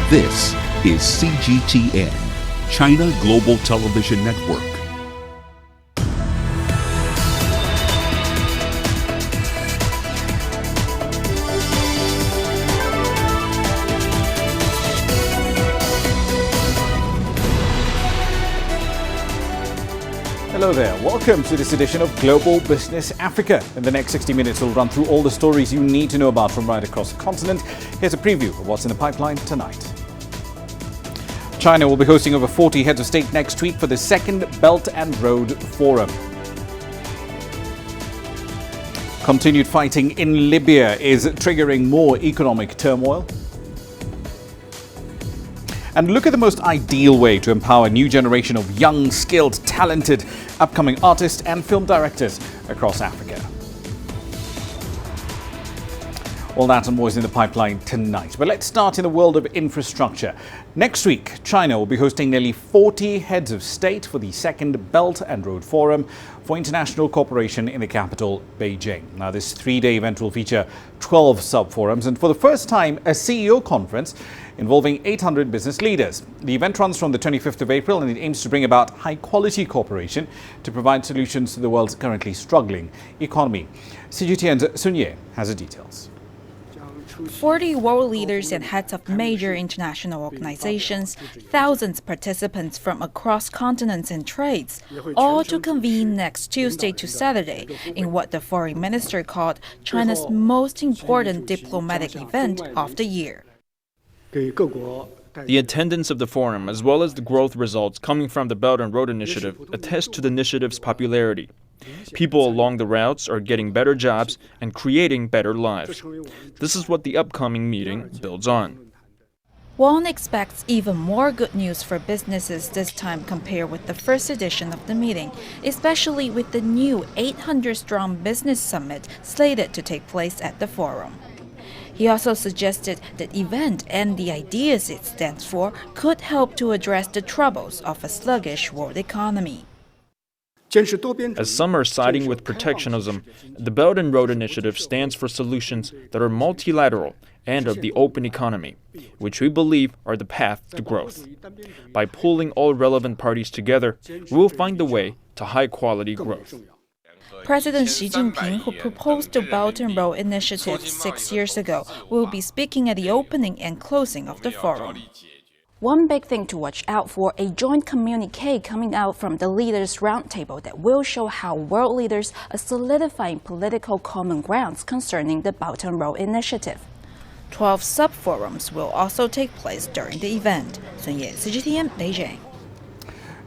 This is CGTN, China Global Television Network. Hello there, welcome to this edition of Global Business Africa. In the next 60 minutes, we'll run through all the stories you need to know about from right across the continent. Here's a preview of what's in the pipeline tonight. China will be hosting over 40 heads of state next week for the second Belt and Road Forum. Continued fighting in Libya is triggering more economic turmoil. And look at the most ideal way to empower a new generation of young, skilled, talented, upcoming artists and film directors across Africa. All that and more is in the pipeline tonight. But let's start in the world of infrastructure. Next week, China will be hosting nearly 40 heads of state for the second Belt and Road Forum for international cooperation in the capital, Beijing. Now, this three-day event will feature 12 sub-forums and for the first time, a CEO conference involving 800 business leaders. The event runs from the 25th of April and it aims to bring about high-quality cooperation to provide solutions to the world's currently struggling economy. CGTN's Sun Ye has the details. 40 world leaders and heads of major international organizations, thousands of participants from across continents and trades, all to convene next Tuesday to Saturday in what the foreign minister called China's most important diplomatic event of the year. The attendance of the forum, as well as the growth results coming from the Belt and Road Initiative, attest to the initiative's popularity. People along the routes are getting better jobs and creating better lives. This is what the upcoming meeting builds on. Wong expects even more good news for businesses this time compared with the first edition of the meeting, especially with the new 800-strong business summit slated to take place at the forum. He also suggested that the event and the ideas it stands for could help to address the troubles of a sluggish world economy. As some are siding with protectionism, the Belt and Road Initiative stands for solutions that are multilateral and of the open economy, which we believe are the path to growth. By pulling all relevant parties together, we will find the way to high-quality growth. President Xi Jinping, who proposed the Belt and Road Initiative 6 years ago, will be speaking at the opening and closing of the forum. One big thing to watch out for, a joint communique coming out from the Leaders' Roundtable that will show how world leaders are solidifying political common grounds concerning the Belt and Road Initiative. 12 sub-forums will also take place during the event. Sun Ye, CGTN, Beijing.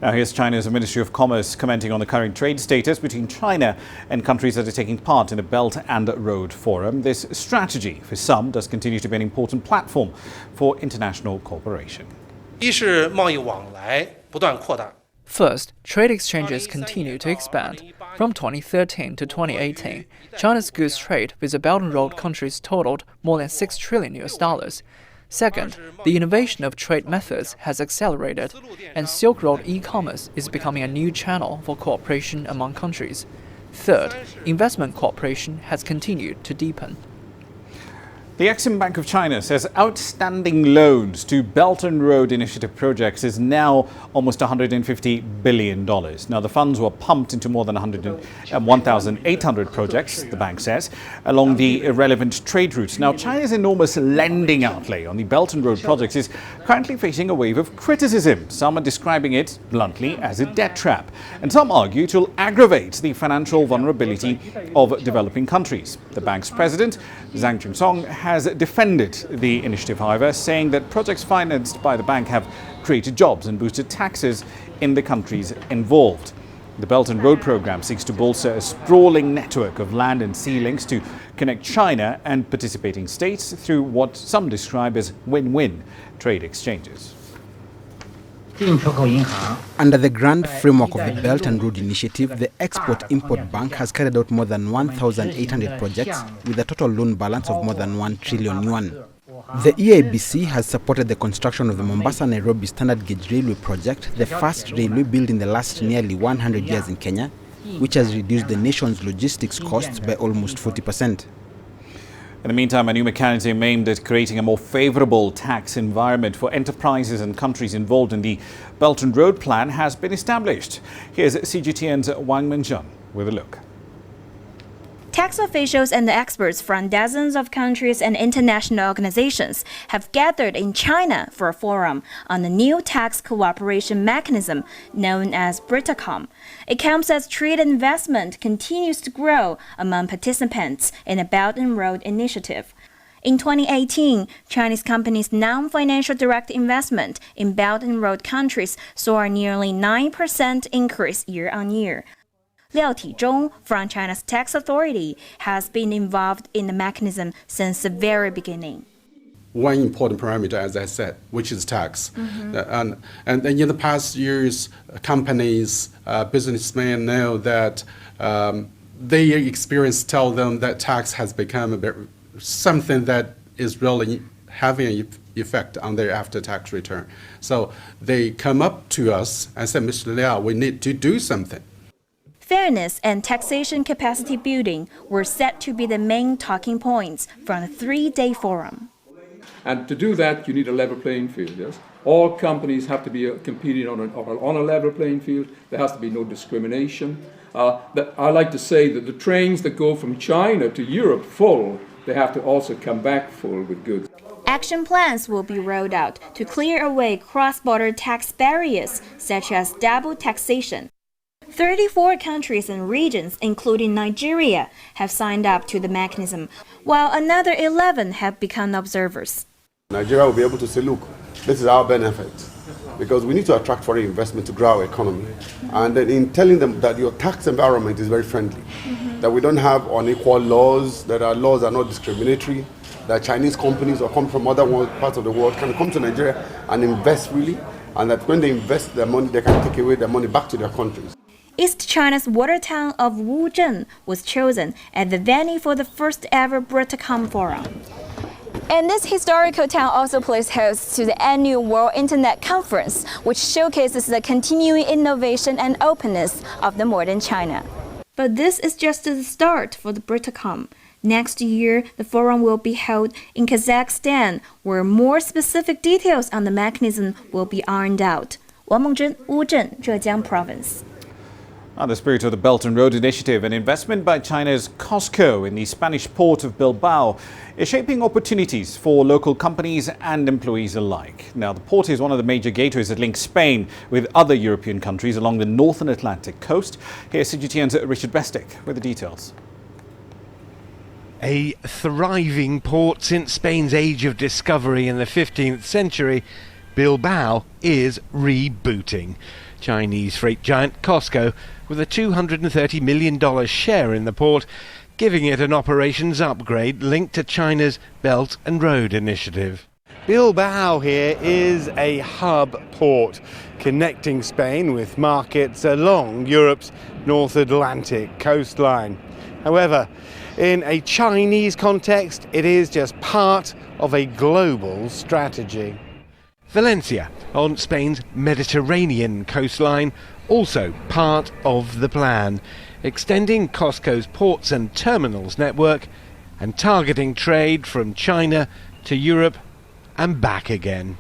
Now here's China's Ministry of Commerce commenting on the current trade status between China and countries that are taking part in the Belt and Road Forum. This strategy, for some, does continue to be an important platform for international cooperation. First, trade exchanges continue to expand. From 2013 to 2018, China's goods trade with the Belt and Road countries totaled more than $6 trillion. Second, the innovation of trade methods has accelerated, and Silk Road e-commerce is becoming a new channel for cooperation among countries. Third, investment cooperation has continued to deepen. The Exim Bank of China says outstanding loans to Belt and Road Initiative projects is now almost $150 billion. Now, the funds were pumped into more than 1,800 projects, the bank says, along the irrelevant trade routes. Now, China's enormous lending outlay on the Belt and Road projects is currently facing a wave of criticism. Some are describing it bluntly as a debt trap, and some argue it will aggravate the financial vulnerability of developing countries. The bank's president, Zhang Chunsong, has defended the initiative, however, saying that projects financed by the bank have created jobs and boosted taxes in the countries involved. The Belt and Road program seeks to bolster a sprawling network of land and sea links to connect China and participating states through what some describe as win-win trade exchanges. Under the grand framework of the Belt and Road Initiative, the Export-Import Bank has carried out more than 1,800 projects with a total loan balance of more than 1 trillion yuan. The EIBC has supported the construction of the Mombasa-Nairobi Standard Gauge Railway project, the first railway built in the last nearly 100 years in Kenya, which has reduced the nation's logistics costs by almost 40%. In the meantime, a new mechanism aimed at creating a more favorable tax environment for enterprises and countries involved in the Belt and Road Plan has been established. Here's CGTN's Ramah Nyang with a look. Tax officials and experts from dozens of countries and international organizations have gathered in China for a forum on the new tax cooperation mechanism known as BRITACOM. It comes as trade and investment continues to grow among participants in the Belt and Road Initiative. In 2018, Chinese companies' non-financial direct investment in Belt and Road countries saw a nearly 9% increase year-on-year. Liao Tizhong from China's tax authority has been involved in the mechanism since the very beginning. One important parameter, as I said, which is tax. And in the past years, companies, businessmen know that their experience tell them that tax has become something that is really having an effect on their after-tax return. So they come up to us and say, Mr. Liao, we need to do something. Fairness and taxation capacity building were set to be the main talking points from the three-day forum. And to do that, you need a level playing field, yes? All companies have to be competing on a level playing field. There has to be no discrimination. I like to say that the trains that go from China to Europe full, they have to also come back full with goods. Action plans will be rolled out to clear away cross-border tax barriers, such as double taxation. 34 countries and regions, including Nigeria, have signed up to the mechanism, while another 11 have become observers. Nigeria will be able to say, look, this is our benefit, because we need to attract foreign investment to grow our economy. And then in telling them that your tax environment is very friendly, that we don't have unequal laws, that our laws are not discriminatory, that Chinese companies or come from other parts of the world can come to Nigeria and invest freely, and that when they invest their money, they can take away their money back to their countries. East China's water town of Wuzhen was chosen as the venue for the first ever BRITACOM forum. And this historical town also plays host to the annual World Internet Conference, which showcases the continuing innovation and openness of the modern China. But this is just the start for the BRITACOM. Next year, the forum will be held in Kazakhstan, where more specific details on the mechanism will be ironed out. Wangmengjun, Wuzhen, Zhejiang Province. On the spirit of the Belt and Road Initiative, an investment by China's COSCO in the Spanish port of Bilbao is shaping opportunities for local companies and employees alike. Now, the port is one of the major gateways that links Spain with other European countries along the northern Atlantic coast. Here's CGTN's Richard Bestick with the details. A thriving port since Spain's age of discovery in the 15th century, Bilbao is rebooting. Chinese freight giant COSCO with a $230 million share in the port, giving it an operations upgrade linked to China's Belt and Road Initiative. Bilbao here is a hub port connecting Spain with markets along Europe's North Atlantic coastline. However, in a Chinese context, it is just part of a global strategy. Valencia, on Spain's Mediterranean coastline, also part of the plan, extending COSCO's ports and terminals network and targeting trade from China to Europe and back again.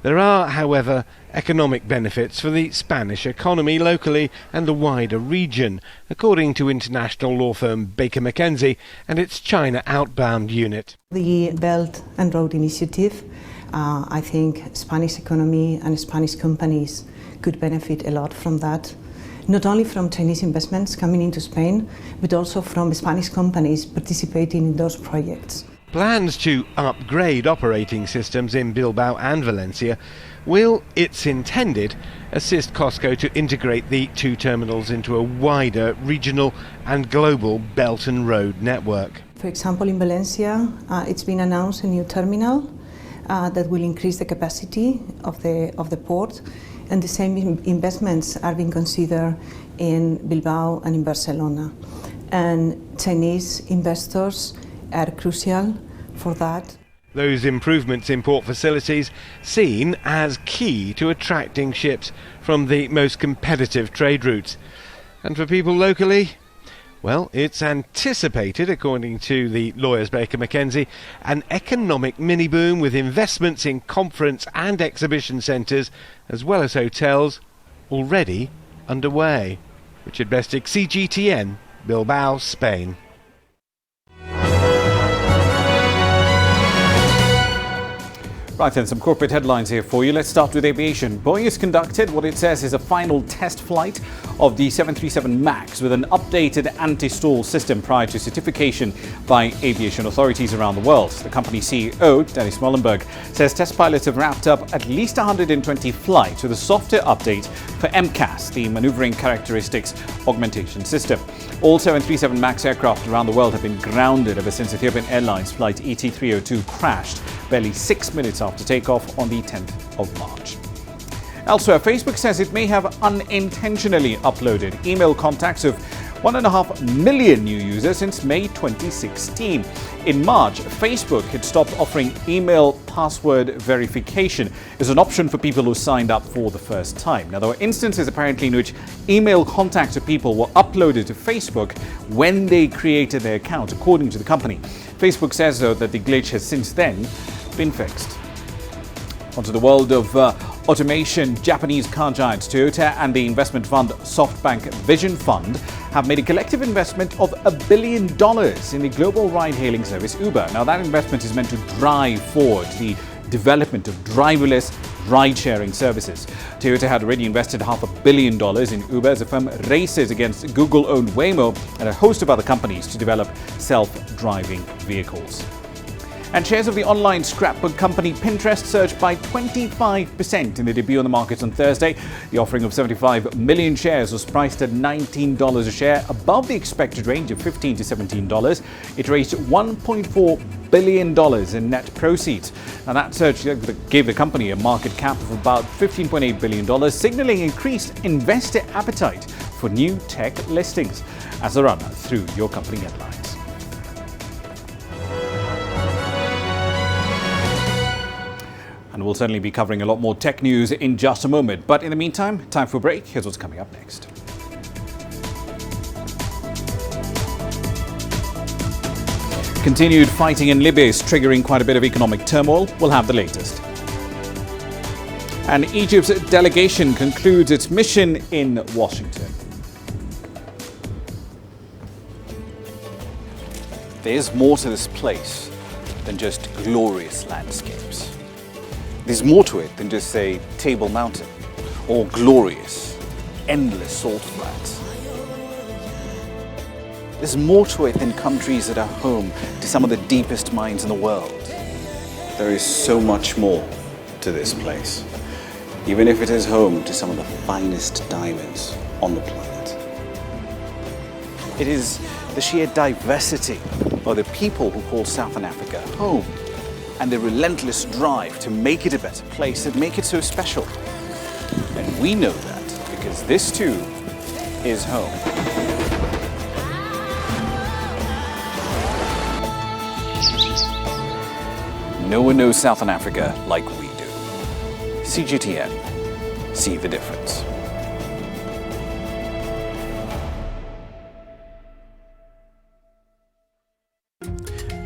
There are, however, economic benefits for the Spanish economy locally and the wider region, according to international law firm Baker McKenzie and its China outbound unit. The Belt and Road Initiative, I think Spanish economy and Spanish companies could benefit a lot from that. Not only from Chinese investments coming into Spain, but also from Spanish companies participating in those projects. Plans to upgrade operating systems in Bilbao and Valencia will, it's intended, assist COSCO to integrate the two terminals into a wider regional and global Belt and Road network. For example, in Valencia, it's been announced a new terminal that will increase the capacity of the port, and the same investments are being considered in Bilbao and in Barcelona. And Chinese investors are crucial for that. Those improvements in port facilities seen as key to attracting ships from the most competitive trade routes. And for people locally, Well, it's anticipated, according to the lawyers Baker McKenzie, an economic mini-boom with investments in conference and exhibition centres, as well as hotels, already underway. Richard Bestick, CGTN, Bilbao, Spain. Right then, some corporate headlines here for you. Let's start with aviation. Boeing has conducted what it says is a final test flight of the 737 MAX with an updated anti-stall system prior to certification by aviation authorities around the world. The company's CEO, Dennis Muilenburg, says test pilots have wrapped up at least 120 flights with a software update for MCAS, the Maneuvering Characteristics Augmentation System. All 737 MAX aircraft around the world have been grounded ever since Ethiopian Airlines flight ET302 crashed barely 6 minutes after takeoff on the 10th of March. Elsewhere, Facebook says it may have unintentionally uploaded email contacts of 1.5 million new users since May 2016. In March, Facebook had stopped offering email password verification as an option for people who signed up for the first time. Now, there were instances apparently in which email contacts of people were uploaded to Facebook when they created their account, according to the company. Facebook says, though, that the glitch has since then been fixed. Onto the world of automation. Japanese car giants Toyota and the investment fund SoftBank Vision Fund have made a collective investment of $1 billion in the global ride-hailing service Uber. Now, that investment is meant to drive forward the development of driverless ride-sharing services. Toyota had already invested $500 million in Uber as the firm races against Google-owned Waymo and a host of other companies to develop self-driving vehicles. And shares of the online scrapbook company Pinterest surged by 25% in the debut on the markets on Thursday. The offering of 75 million shares was priced at $19 a share, above the expected range of $15 to $17. It raised $1.4 billion in net proceeds. Now, that surge gave the company a market cap of about $15.8 billion, signaling increased investor appetite for new tech listings. As a run through your company headlines. And we'll certainly be covering a lot more tech news in just a moment. But in the meantime, time for a break. Here's what's coming up next. Continued fighting in Libya is triggering quite a bit of economic turmoil. We'll have the latest. And Egypt's delegation concludes its mission in Washington. There's more to this place than just glorious landscapes. There's more to it than just, say, Table Mountain or glorious, endless salt flats. There's more to it than countries that are home to some of the deepest mines in the world. There is so much more to this place, even if it is home to some of the finest diamonds on the planet. It is the sheer diversity of the people who call Southern Africa home, and the relentless drive to make it a better place that make it so special. And we know that because this too is home. No one knows Southern Africa like we do. CGTN. See the difference.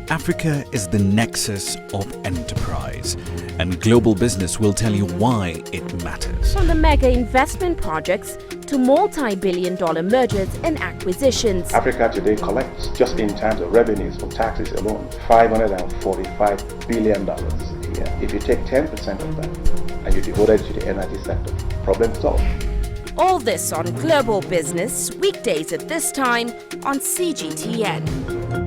Africa is the nexus of enterprise, and global business will tell you why it matters. From the mega investment projects to multi-billion-dollar mergers and acquisitions. Africa today collects, just in terms of revenues from taxes alone, $545 billion a year. If you take 10% of that and you devote it to the energy sector, problem solved. All this on Global Business, weekdays at this time on CGTN.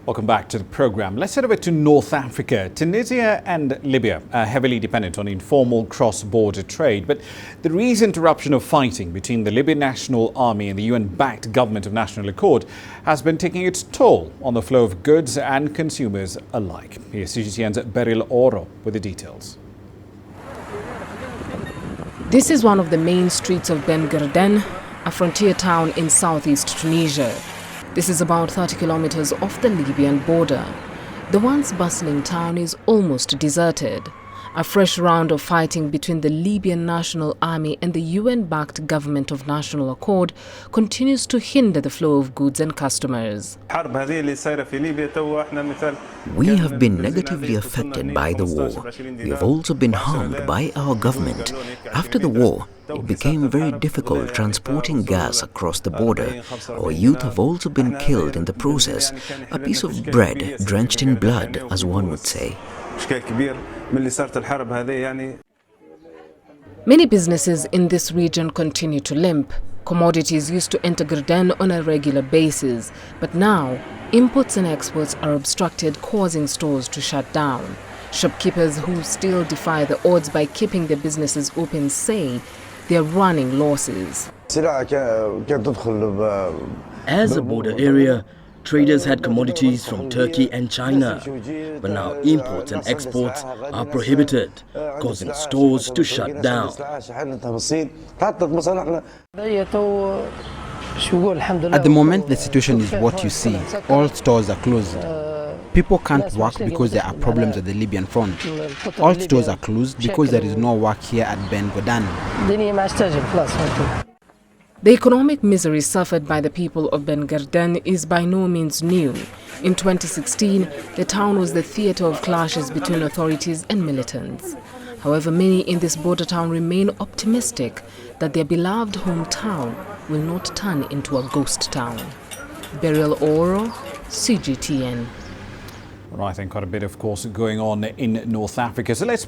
Welcome back to the program. Let's head over to North Africa. Tunisia and Libya are heavily dependent on informal cross-border trade, but the recent eruption of fighting between the Libyan National Army and the UN-backed Government of National Accord has been taking its toll on the flow of goods and consumers alike. Here's CGTN's Beryl Oro with the details. This is one of the main streets of Ben Gerden, a frontier town in southeast Tunisia. This is about 30 kilometers off the Libyan border. The once bustling town is almost deserted. A fresh round of fighting between the Libyan National Army and the UN-backed Government of National Accord continues to hinder the flow of goods and customers. We have been negatively affected by the war. We have also been harmed by our government. After the war, it became very difficult transporting gas across the border. Our youth have also been killed in the process. A piece of bread drenched in blood, as one would say. Many businesses in this region continue to limp. Commodities used to enter Garden on a regular basis, but now imports and exports are obstructed, causing stores to shut down. Shopkeepers who still defy the odds by keeping their businesses open say they are running losses. As a border area, traders had commodities from Turkey and China, but now imports and exports are prohibited, causing stores to shut down. At the moment, the situation is what you see. All stores are closed. People can't work because there are problems at the Libyan front. All stores are closed because there is no work here at Ben Godan. The economic misery suffered by the people of Ben Garden is by no means new. In 2016, the town was the theatre of clashes between authorities and militants. However, many in this border town remain optimistic that their beloved hometown will not turn into a ghost town. Beryl Oro, CGTN. Right, I think quite a bit, of course, going on in North Africa. So let's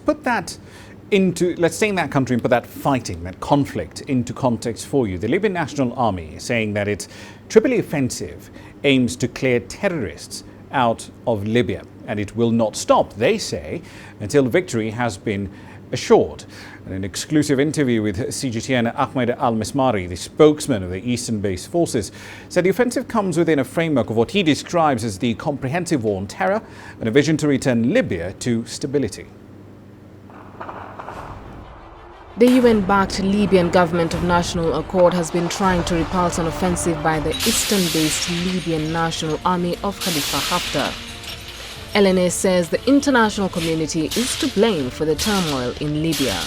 stay in that country and put that fighting, that conflict into context for you. The Libyan National Army is saying that its Tripoli offensive aims to clear terrorists out of Libya, and it will not stop, they say, until victory has been assured. In an exclusive interview with CGTN, Ahmed Al-Mismari, the spokesman of the eastern-based forces, said the offensive comes within a framework of what he describes as the comprehensive war on terror and a vision to return Libya to stability. The UN-backed Libyan Government of National Accord has been trying to repulse an offensive by the eastern-based Libyan National Army of Khalifa Haftar. LNA says the international community is to blame for the turmoil in Libya.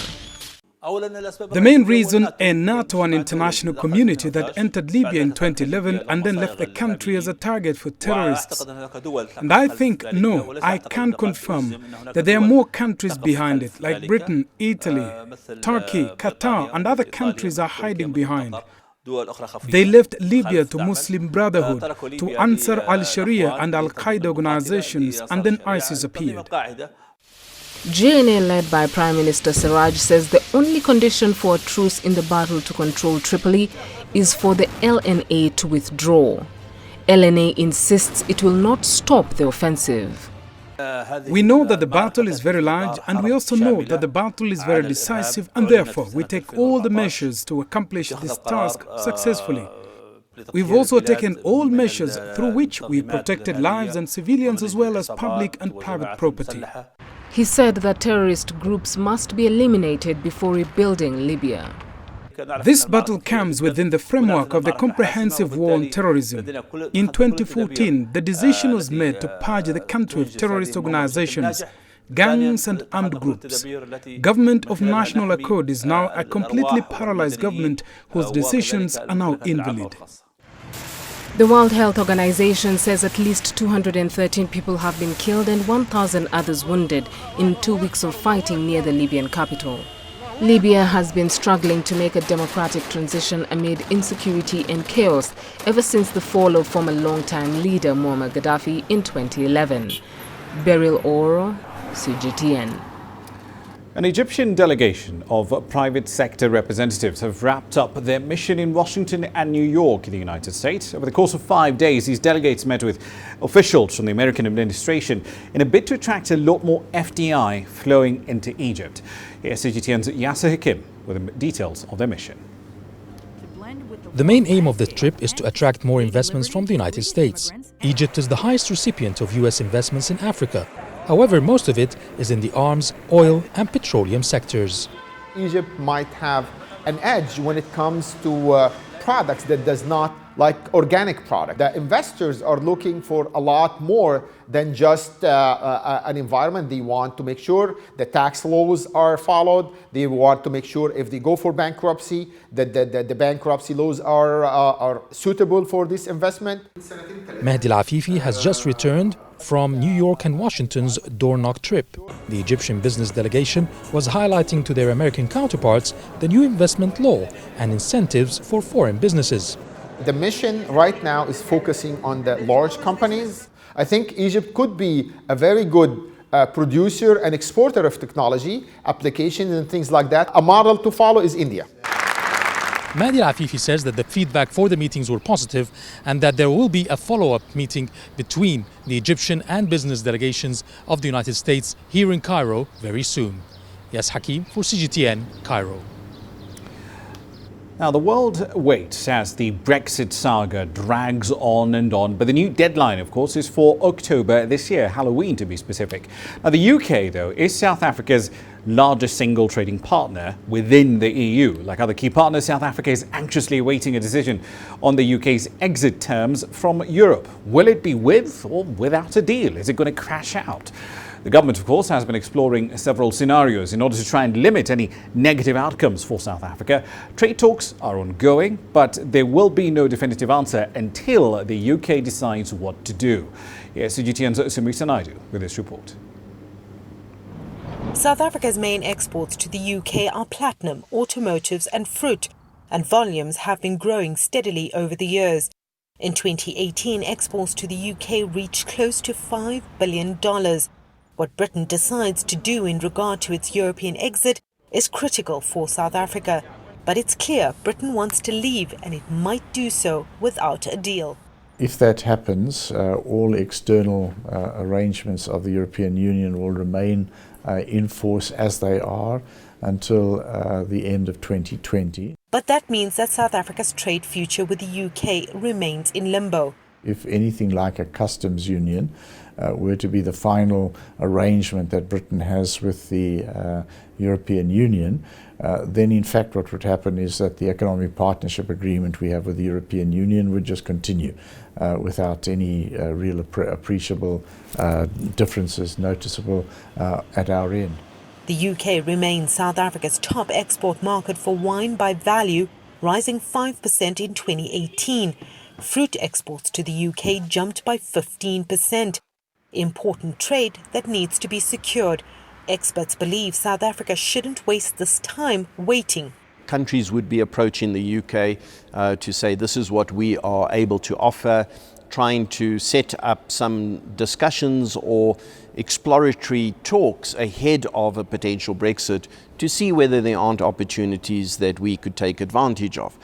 The main reason is NATO and international community that entered Libya in 2011 and then left the country as a target for terrorists. And I think, no, I can confirm that there are more countries behind it, like Britain, Italy, Turkey, Qatar, and other countries are hiding behind. They left Libya to Muslim Brotherhood, to Ansar al-Sharia and Al-Qaeda organizations, and then ISIS appeared. JNA, led by Prime Minister Siraj, says the only condition for a truce in the battle to control Tripoli is for the LNA to withdraw. LNA insists it will not stop the offensive. We know that the battle is very large, and we also know that the battle is very decisive, and therefore we take all the measures to accomplish this task successfully. We've also taken all measures through which we protected lives and civilians as well as public and private property. He said that terrorist groups must be eliminated before rebuilding Libya. This battle comes within the framework of the comprehensive war on terrorism. In 2014, the decision was made to purge the country of terrorist organizations, gangs and armed groups. Government of National Accord is now a completely paralyzed government whose decisions are now invalid. The World Health Organization says at least 213 people have been killed and 1,000 others wounded in 2 weeks of fighting near the Libyan capital. Libya has been struggling to make a democratic transition amid insecurity and chaos ever since the fall of former long-time leader Muammar Gaddafi in 2011. Beryl Oro, CGTN. An Egyptian delegation of private sector representatives have wrapped up their mission in Washington and New York in the United States. Over the course of 5 days, these delegates met with officials from the American administration in a bid to attract a lot more FDI flowing into Egypt. Here's CGTN's Yasser Hakim with the details of their mission. The main aim of the trip is to attract more investments from the United States. Egypt is the highest recipient of U.S. investments in Africa. However, most of it is in the arms, oil and petroleum sectors. Egypt might have an edge when it comes to products that does not like organic product. The investors are looking for a lot more than just an environment. They want to make sure the tax laws are followed. They want to make sure if they go for bankruptcy, that the bankruptcy laws are suitable for this investment. Mehdi Al-Afifi has just returned from New York and Washington's door-knock trip. The Egyptian business delegation was highlighting to their American counterparts the new investment law and incentives for foreign businesses. The mission right now is focusing on the large companies. I think Egypt could be a very good producer and exporter of technology, applications and things like that. A model to follow is India. Mehdi Al-Afifi says that the feedback for the meetings were positive and that there will be a follow-up meeting between the Egyptian and business delegations of the United States here in Cairo very soon. Yes, Hakim for CGTN, Cairo. Now, the world waits as the Brexit saga drags on and on, but the new deadline, of course, is for October this year, Halloween to be specific. Now, the UK, though, is South Africa's largest single trading partner within the EU. Like other key partners, South Africa is anxiously awaiting a decision on the UK's exit terms from Europe. Will it be with or without a deal? Is it going to crash out? The government, of course, has been exploring several scenarios in order to try and limit any negative outcomes for South Africa. Trade talks are ongoing, but there will be no definitive answer until the UK decides what to do. Here's CGTN's Sumita Naidu with this report. South Africa's main exports to the UK are platinum, automotives and fruit, and volumes have been growing steadily over the years. In 2018, exports to the UK reached close to $5 billion. What Britain decides to do in regard to its European exit is critical for South Africa. But it's clear Britain wants to leave, and it might do so without a deal. If that happens, all external arrangements of the European Union will remain in force as they are until the end of 2020. But that means that South Africa's trade future with the UK remains in limbo. If anything like a customs union were to be the final arrangement that Britain has with the European Union, then in fact what would happen is that the economic partnership agreement we have with the European Union would just continue without any real appreciable differences noticeable at our end. The UK remains South Africa's top export market for wine by value, rising 5% in 2018. Fruit exports to the UK jumped by 15%. Important trade that needs to be secured. Experts believe South Africa shouldn't waste this time waiting. Countries would be approaching the UK to say this is what we are able to offer, trying to set up some discussions or exploratory talks ahead of a potential Brexit to see whether there aren't opportunities that we could take advantage of.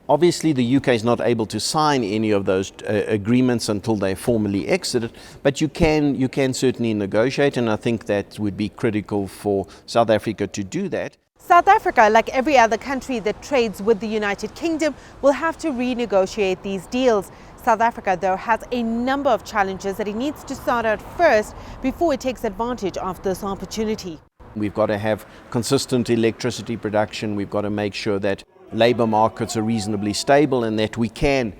Obviously, the UK is not able to sign any of those agreements until they formally exited, but you can certainly negotiate, and I think that would be critical for South Africa to do that. South Africa, like every other country that trades with the United Kingdom, will have to renegotiate these deals. South Africa, though, has a number of challenges that it needs to sort out first before it takes advantage of this opportunity. We've got to have consistent electricity production. We've got to make sure that labour markets are reasonably stable and that we can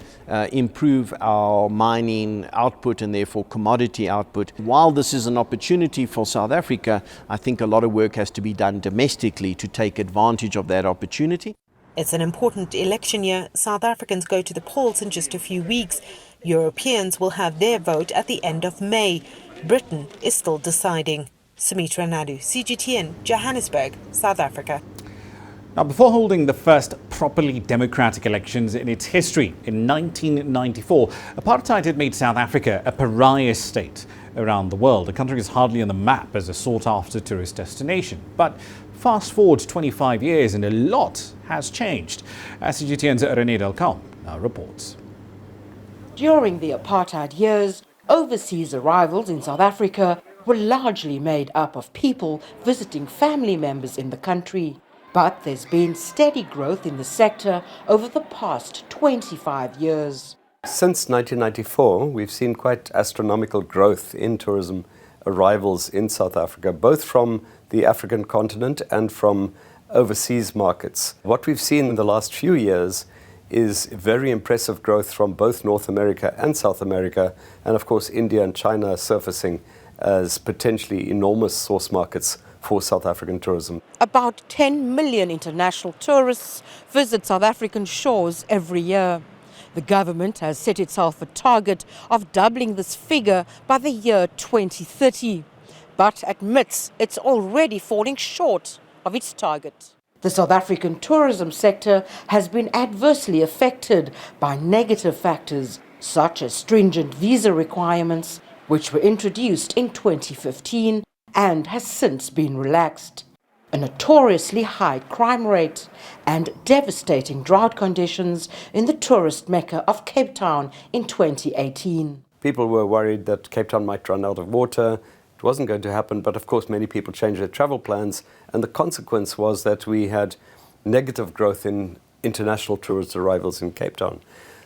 improve our mining output and therefore commodity output. While this is an opportunity for South Africa, I think a lot of work has to be done domestically to take advantage of that opportunity. It's an important election year. South Africans go to the polls in just a few weeks. Europeans will have their vote at the end of May. Britain is still deciding. Sumitra Naidu, CGTN, Johannesburg, South Africa. Now, before holding the first properly democratic elections in its history in 1994, apartheid had made South Africa a pariah state around the world. The country is hardly on the map as a sought-after tourist destination. But fast forward 25 years and a lot has changed. As CGTN's René Delcamp now reports. During the apartheid years, overseas arrivals in South Africa were largely made up of people visiting family members in the country. But there's been steady growth in the sector over the past 25 years. Since 1994, we've seen quite astronomical growth in tourism arrivals in South Africa, both from the African continent and from overseas markets. What we've seen in the last few years is very impressive growth from both North America and South America, and of course India and China are surfacing as potentially enormous source markets for South African tourism. About 10 million international tourists visit South African shores every year. The government has set itself a target of doubling this figure by the year 2030, but admits it's already falling short of its target. The South African tourism sector has been adversely affected by negative factors such as stringent visa requirements, which were introduced in 2015 and has since been relaxed. A notoriously high crime rate and devastating drought conditions in the tourist mecca of Cape Town in 2018. People were worried that Cape Town might run out of water. It wasn't going to happen, but of course many people changed their travel plans, and the consequence was that we had negative growth in international tourist arrivals in Cape Town.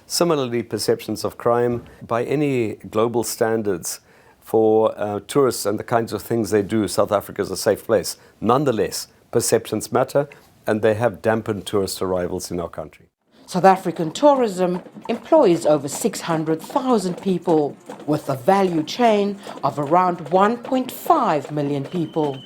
Similarly, perceptions of crime by any global standards for tourists and the kinds of things they do, South Africa is a safe place. Nonetheless, perceptions matter, and they have dampened tourist arrivals in our country. South African tourism employs over 600,000 people, with a value chain of around 1.5 million people.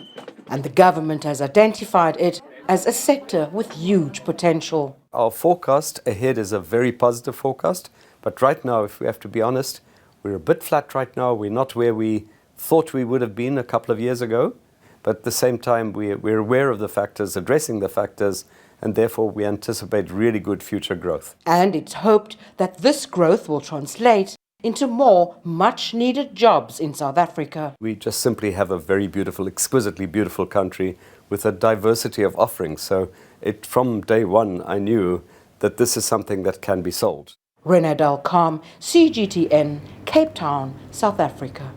And the government has identified it as a sector with huge potential. Our forecast ahead is a very positive forecast, but right now, if we have to be honest, we're a bit flat right now. We're not where we thought we would have been a couple of years ago, but at the same time, we're aware of the factors, addressing the factors, and therefore we anticipate really good future growth. And it's hoped that this growth will translate into more much-needed jobs in South Africa. We just simply have a very beautiful, exquisitely beautiful country with a diversity of offerings. So from day one, I knew that this is something that can be sold. Renée Dalcom, CGTN, Cape Town, South Africa.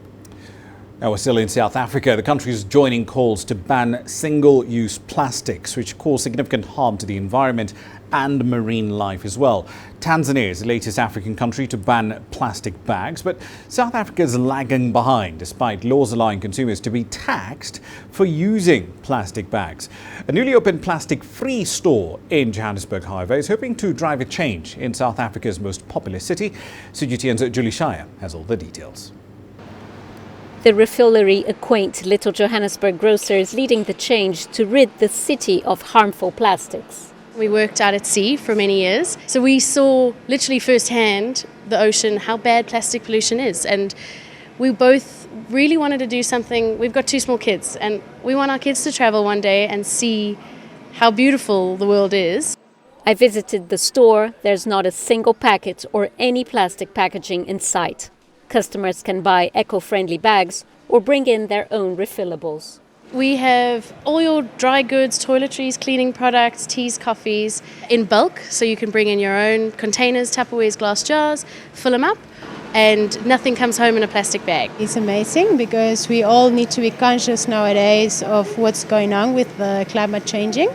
Now we're still in South Africa. The country is joining calls to ban single-use plastics, which cause significant harm to the environment and marine life as well. Tanzania is the latest African country to ban plastic bags, but South Africa is lagging behind despite laws allowing consumers to be taxed for using plastic bags. A newly opened plastic-free store in Johannesburg, however, is hoping to drive a change in South Africa's most populous city. CGTN's Julie Shire has all the details. The refillery, a quaint little Johannesburg grocer, is leading the change to rid the city of harmful plastics. We worked out at sea for many years, so we saw literally firsthand the ocean, how bad plastic pollution is. And we both really wanted to do something. We've got two small kids, and we want our kids to travel one day and see how beautiful the world is. I visited the store. There's not a single packet or any plastic packaging in sight. Customers can buy eco-friendly bags or bring in their own refillables. We have all your dry goods, toiletries, cleaning products, teas, coffees in bulk, so you can bring in your own containers, Tupperwares, glass jars, fill them up, and nothing comes home in a plastic bag. It's amazing because we all need to be conscious nowadays of what's going on with the climate changing,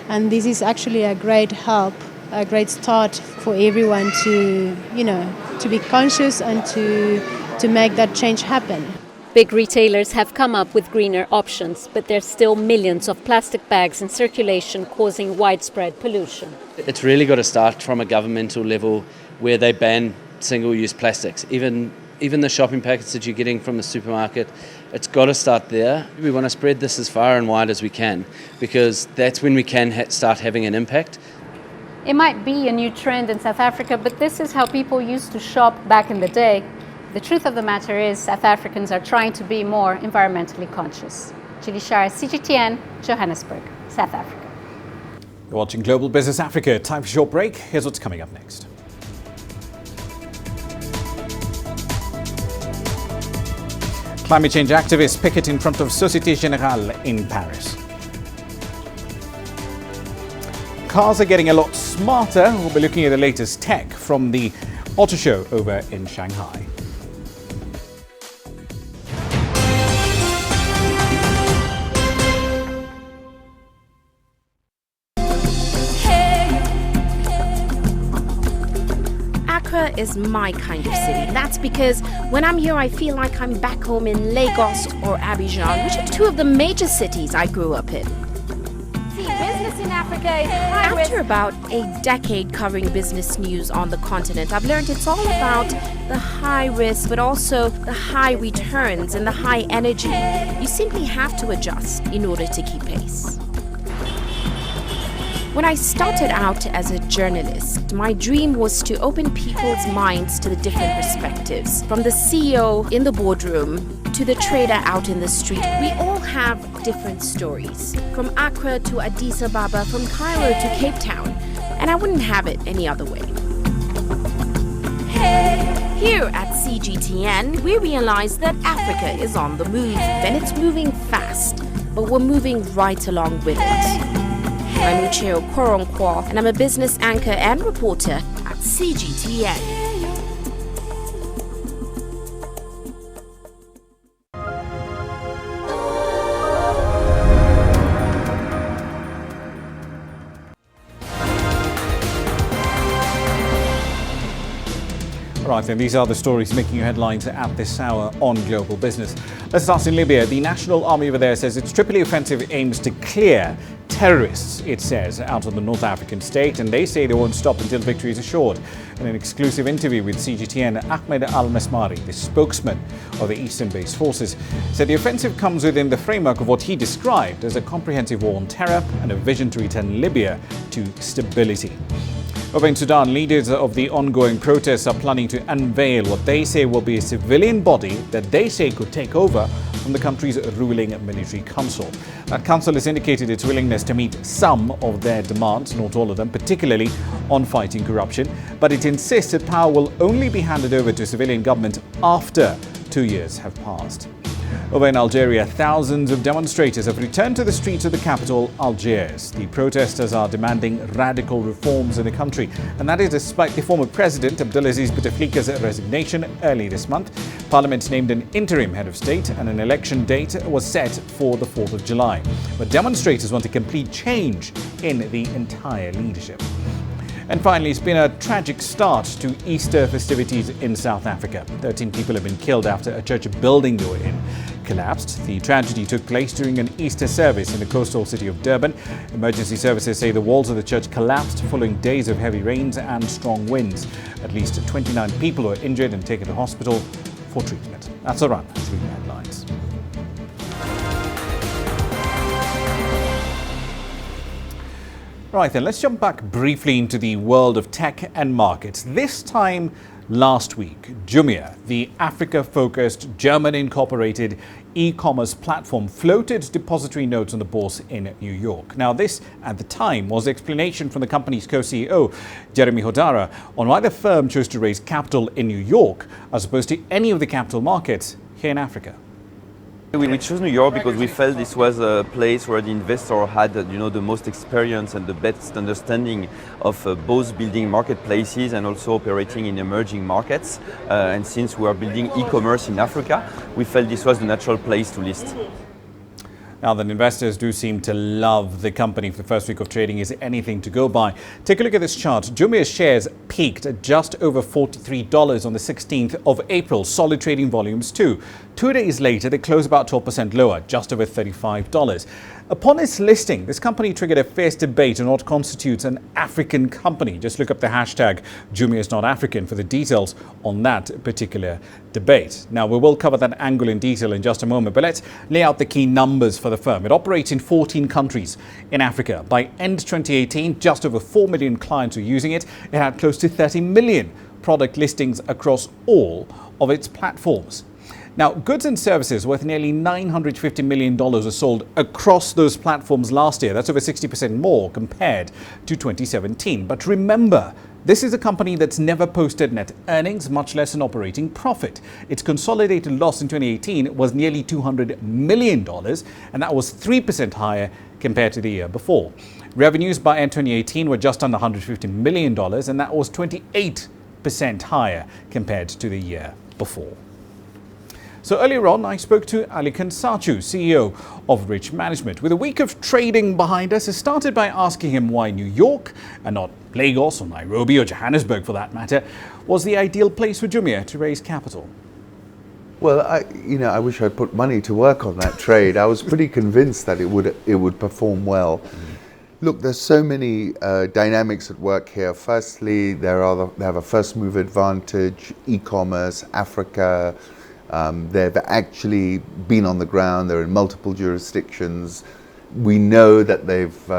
and this is actually a great help, a great start for everyone to, to be conscious and to make that change happen. Big retailers have come up with greener options, but there's still millions of plastic bags in circulation causing widespread pollution. It's really got to start from a governmental level where they ban single-use plastics. Even the shopping packets that you're getting from the supermarket, it's got to start there. We want to spread this as far and wide as we can, because that's when we can start having an impact. It might be a new trend in South Africa, but this is how people used to shop back in the day. The truth of the matter is South Africans are trying to be more environmentally conscious. Julie Shire, CGTN, Johannesburg, South Africa. You're watching Global Business Africa. Time for a short break. Here's what's coming up next. Climate change activists picket in front of Société Générale in Paris. Cars are getting a lot smarter. We'll be looking at the latest tech from the Auto Show over in Shanghai. Accra is my kind of city. That's because when I'm here, I feel like I'm back home in Lagos or Abidjan, which are two of the major cities I grew up in. See, business in Africa is high risk. After about a decade covering business news on the continent, I've learned it's all about the high risk, but also the high returns and the high energy. You simply have to adjust in order to keep pace. When I started out as a journalist, my dream was to open people's minds to the different perspectives. From the CEO in the boardroom to the trader out in the street, we all have different stories. From Accra to Addis Ababa, from Cairo to Cape Town. And I wouldn't have it any other way. Here at CGTN, we realize that Africa is on the move, and it's moving fast, but we're moving right along with it. I'm Ucheo Koronkwo, and I'm a business anchor and reporter at CGTN. Right, then these are the stories making headlines at this hour on Global Business. Let's start in Libya. The National Army over there says its Tripoli offensive aims to clear terrorists, it says, out of the North African state, and they say they won't stop until victory is assured. In an exclusive interview with CGTN, Ahmed Al-Mesmari, the spokesman of the eastern-based forces, said the offensive comes within the framework of what he described as a comprehensive war on terror and a vision to return Libya to stability. Over in Sudan, leaders of the ongoing protests are planning to unveil what they say will be a civilian body that they say could take over from the country's ruling military council. That council has indicated its willingness to meet some of their demands, not all of them, particularly on fighting corruption, but it insists that power will only be handed over to a civilian government after 2 years have passed. Over in Algeria, thousands of demonstrators have returned to the streets of the capital, Algiers. The protesters are demanding radical reforms in the country, and that is despite the former president, Abdelaziz Bouteflika's resignation early this month. Parliament named an interim head of state, and an election date was set for the 4th of July. But demonstrators want a complete change in the entire leadership. And finally, it's been a tragic start to Easter festivities in South Africa. 13 people have been killed after a church building they were in collapsed. The tragedy took place during an Easter service in the coastal city of Durban. Emergency services say the walls of the church collapsed following days of heavy rains and strong winds. At least 29 people were injured and taken to hospital for treatment. That's a run through the headlines. Right then, let's jump back briefly into the world of tech and markets. This time last week, Jumia, the Africa-focused German-incorporated e-commerce platform, floated depository notes on the bourse in New York. Now, this, at the time, was the explanation from the company's co-CEO, Jeremy Hodara, on why the firm chose to raise capital in New York as opposed to any of the capital markets here in Africa. We chose New York because we felt this was a place where the investor had, the most experience and the best understanding of both building marketplaces and also operating in emerging markets. And since we are building e-commerce in Africa, we felt this was the natural place to list. Now, the investors do seem to love the company. For the first week of trading is anything to go by. Take a look at this chart. Jumia's shares peaked at just over $43 on the 16th of April. Solid trading volumes too. 2 days later, they closed about 12% lower, just over $35. Upon its listing, this company triggered a fierce debate on what constitutes an African company. Just look up the hashtag #JumiaIsNotAfrican for the details on that particular debate. Now, we will cover that angle in detail in just a moment, but let's lay out the key numbers for the firm. It operates in 14 countries in Africa. By end 2018, just over 4 million clients were using it. It had close to 30 million product listings across all of its platforms. Now, goods and services worth nearly $950 million were sold across those platforms last year. That's over 60% more compared to 2017. But remember, this is a company that's never posted net earnings, much less an operating profit. Its consolidated loss in 2018 was nearly $200 million, and that was 3% higher compared to the year before. Revenues by end 2018 were just under $150 million, and that was 28% higher compared to the year before. So earlier on, I spoke to Ali Kansachu, CEO of Rich Management. With a week of trading behind us, I started by asking him why New York, and not Lagos or Nairobi or Johannesburg for that matter, was the ideal place for Jumia to raise capital. Well, I wish I'd put money to work on that trade. I was pretty convinced that it would perform well. Look, there's so many dynamics at work here. Firstly, they have a first move advantage, e-commerce, Africa. They've actually been on the ground. They're in multiple jurisdictions. We know that they've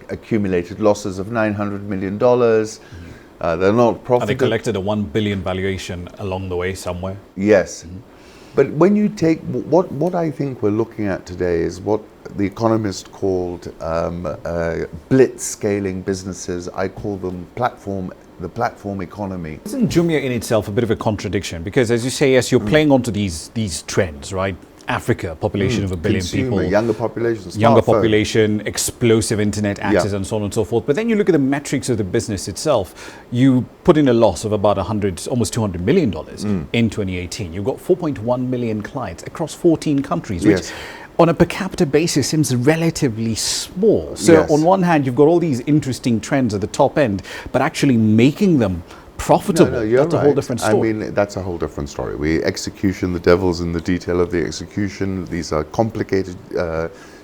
accumulated losses of $900 million. They're not profitable. And they collected a $1 billion valuation along the way somewhere. Yes. But when you take, what I think we're looking at today is what the economist called blitz scaling businesses. I call them the platform economy. Isn't Jumia in itself a bit of a contradiction? Because as you say, yes, you're playing onto these trends, right? Africa, population of 1 billion people. Younger population, population, explosive internet access, and so on and so forth. But then you look at the metrics of the business itself. You put in a loss of about almost $200 million in 2018. You've got 4.1 million clients across 14 countries, which on a per capita basis seems relatively small. So on one hand, you've got all these interesting trends at the top end, but actually making them profitable, that's a whole different story. I mean, that's a whole different story. Execution, the devil's in the detail of the execution. These are complicated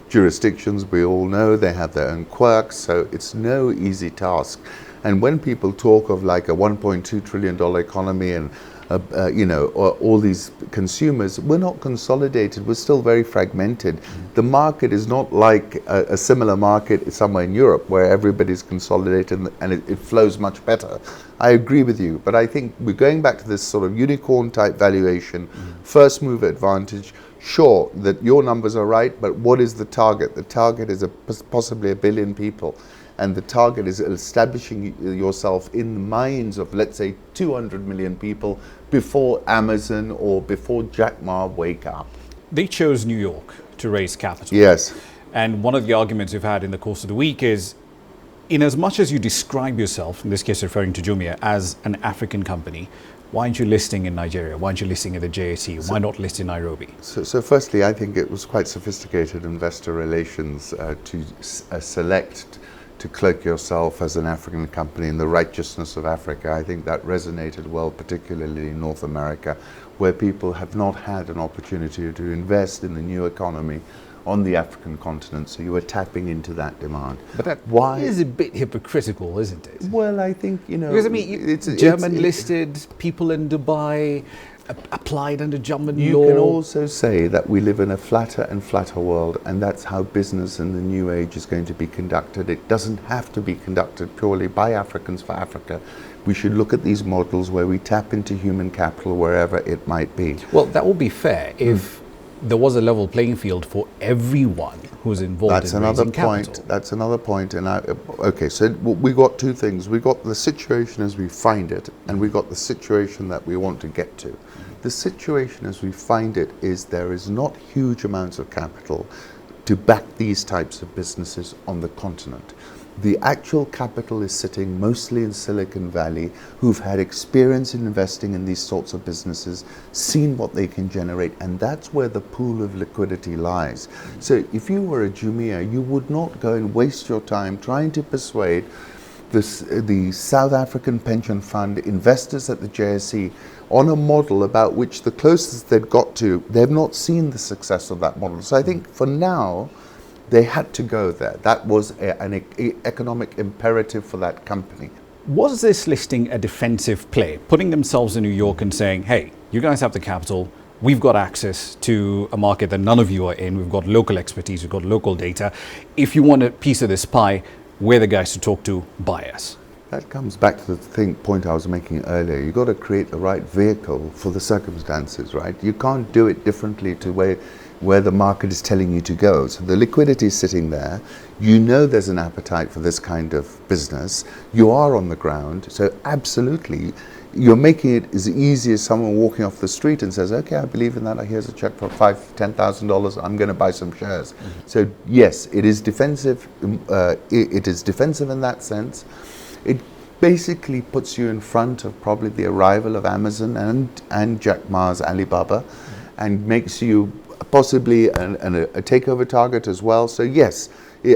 jurisdictions. We all know they have their own quirks, so it's no easy task. And when people talk of like a $1.2 trillion economy and all these consumers, we're not consolidated. We're still very fragmented. The market is not like a similar market somewhere in Europe where everybody's consolidated and it flows much better. I agree with you, but I think we're going back to this sort of unicorn type valuation, first mover advantage. Sure, that your numbers are right, but what is the target? The target is possibly 1 billion people. And the target is establishing yourself in the minds of, let's say, 200 million people before Amazon or before Jack Ma wake up. They chose New York to raise capital. Yes. And one of the arguments we've had in the course of the week is, in as much as you describe yourself, in this case referring to Jumia, as an African company, why aren't you listing in Nigeria? Why aren't you listing at the JSE? Why not list in Nairobi? So firstly, I think it was quite sophisticated investor relations to select to cloak yourself as an African company in the righteousness of Africa. I think that resonated well, particularly in North America, where people have not had an opportunity to invest in the new economy on the African continent, so you were tapping into that demand. But that is a bit hypocritical, isn't it? Well, I think, because I mean, it's German listed, people in Dubai, applied under German law. You can also say that we live in a flatter and flatter world, and that's how business in the new age is going to be conducted. It doesn't have to be conducted purely by Africans for Africa. We should look at these models where we tap into human capital wherever it might be. Well, that would be fair if there was a level playing field for everyone who's involved in raising capital. That's another point. And okay, so we got two things. We got the situation as we find it, and we got the situation that we want to get to. The situation as we find it is there is not huge amounts of capital to back these types of businesses on the continent. The actual capital is sitting mostly in Silicon Valley, who've had experience in investing in these sorts of businesses, seen what they can generate, and that's where the pool of liquidity lies. So if you were a Jumia, you would not go and waste your time trying to persuade the South African pension fund investors at the JSE on a model about which the closest they've got to, they've not seen the success of that model. So I think for now, they had to go there. That was an economic imperative for that company. Was this listing a defensive play, putting themselves in New York and saying, hey, you guys have the capital, we've got access to a market that none of you are in, we've got local expertise, we've got local data. If you want a piece of this pie, we're the guys to talk to, buy us. That comes back to the point I was making earlier. You've got to create the right vehicle for the circumstances, right? You can't do it differently to where the market is telling you to go. So the liquidity is sitting there. You know there's an appetite for this kind of business. You are on the ground. So absolutely, you're making it as easy as someone walking off the street and says, okay, I believe in that. Here's a check for $5,000, $10,000. I'm going to buy some shares. So yes, it is defensive. It is defensive in that sense. It basically puts you in front of probably the arrival of Amazon and Jack Ma's Alibaba, and makes you possibly a takeover target as well. So yes,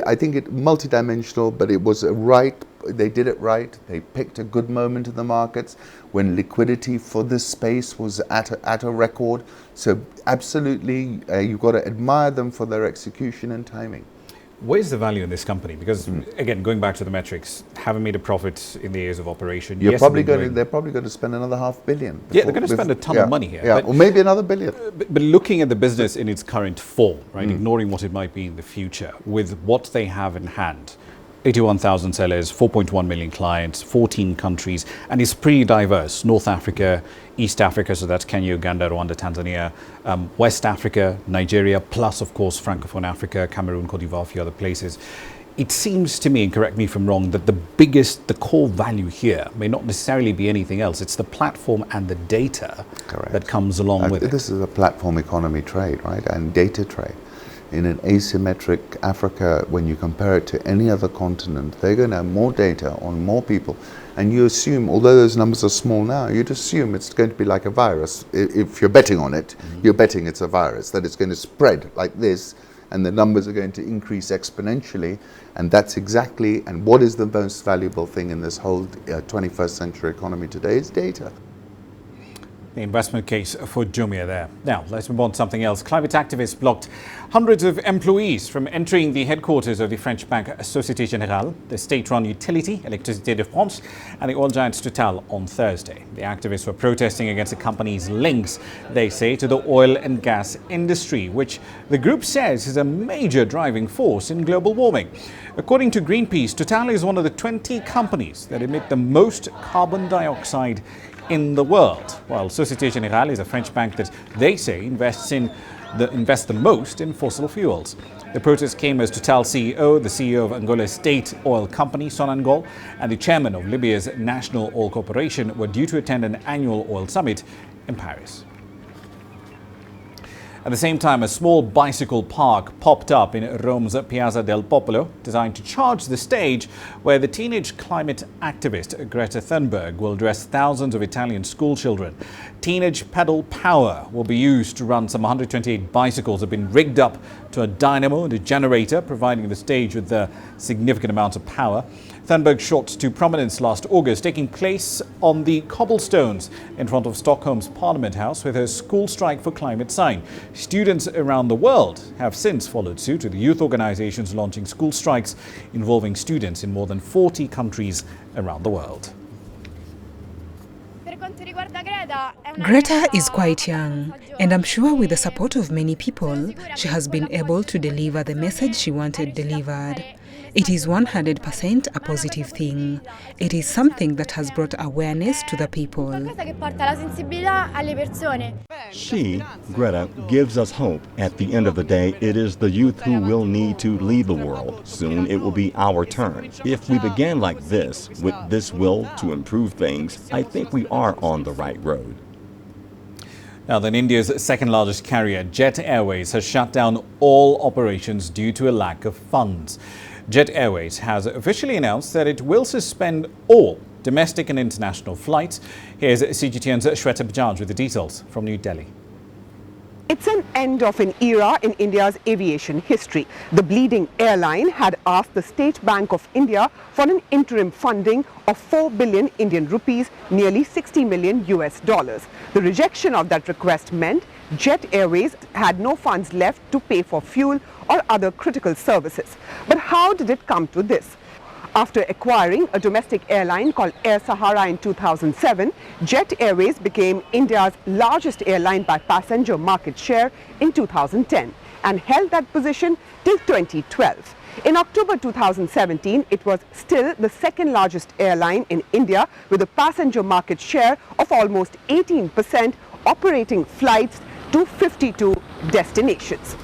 I think it multidimensional, but it was they did it right. They picked a good moment in the markets when liquidity for this space was at a record. So absolutely, you've got to admire them for their execution and timing. Where's the value in this company? Because again, going back to the metrics, haven't made a profit in the years of operation. They're probably going to spend another $500 million. Yeah, they're going to spend a ton of money here. Yeah, or maybe another $1 billion. But looking at the business in its current form, right, ignoring what it might be in the future, with what they have in hand, 81,000 sellers, 4.1 million clients, 14 countries, and it's pretty diverse. North Africa, East Africa, so that's Kenya, Uganda, Rwanda, Tanzania, West Africa, Nigeria, plus, of course, Francophone Africa, Cameroon, Cote d'Ivoire, a few other places. It seems to me, and correct me if I'm wrong, that the core value here may not necessarily be anything else. It's the platform and the data that comes along with it. This is a platform economy trade, right, and data trade. In an asymmetric Africa, when you compare it to any other continent, they're going to have more data on more people. And you assume, although those numbers are small now, you'd assume it's going to be like a virus. If you're betting on it, you're betting it's a virus, that it's going to spread like this, and the numbers are going to increase exponentially. And that's exactly, and what is the most valuable thing in this whole 21st century economy today is data. The investment case for Jumia there. Now, let's move on to something else. Climate activists blocked hundreds of employees from entering the headquarters of the French bank Société Générale, the state-run utility, Électricité de France, and the oil giant Total on Thursday. The activists were protesting against the company's links, they say, to the oil and gas industry, which the group says is a major driving force in global warming. According to Greenpeace, Total is one of the 20 companies that emit the most carbon dioxide in the world, while Société Générale is a French bank that they say invests the most in fossil fuels. The protest came as Total CEO, the CEO of Angola's state oil company, Sonangol, and the chairman of Libya's national oil corporation were due to attend an annual oil summit in Paris. At the same time, a small bicycle park popped up in Rome's Piazza del Popolo, designed to charge the stage, where the teenage climate activist Greta Thunberg will address thousands of Italian school children. Teenage pedal power will be used to run some 128 bicycles that have been rigged up to a dynamo and a generator, providing the stage with significant amounts of power. Thunberg shot to prominence last August, taking place on the cobblestones in front of Stockholm's Parliament House with her School Strike for Climate sign. Students around the world have since followed suit, with youth organizations launching school strikes involving students in more than 40 countries around the world. Greta is quite young, and I'm sure with the support of many people, she has been able to deliver the message she wanted delivered. It is 100% a positive thing. It is something that has brought awareness to the people. She, Greta, gives us hope. At the end of the day, it is the youth who will need to lead the world. Soon it will be our turn. If we began like this, with this will to improve things, I think we are on the right road. Now then, India's second largest carrier, Jet Airways, has shut down all operations due to a lack of funds. Jet Airways has officially announced that it will suspend all domestic and international flights. Here's CGTN's Shweta Bajaj with the details from New Delhi. It's an end of an era in India's aviation history. The bleeding airline had asked the State Bank of India for an interim funding of 4 billion Indian rupees, nearly $60 million US. The rejection of that request meant Jet Airways had no funds left to pay for fuel or other critical services. But how did it come to this? After acquiring a domestic airline called Air Sahara in 2007, Jet Airways became India's largest airline by passenger market share in 2010 and held that position till 2012. In October 2017, it was still the second largest airline in India with a passenger market share of almost 18%, operating flights to 52 destinations.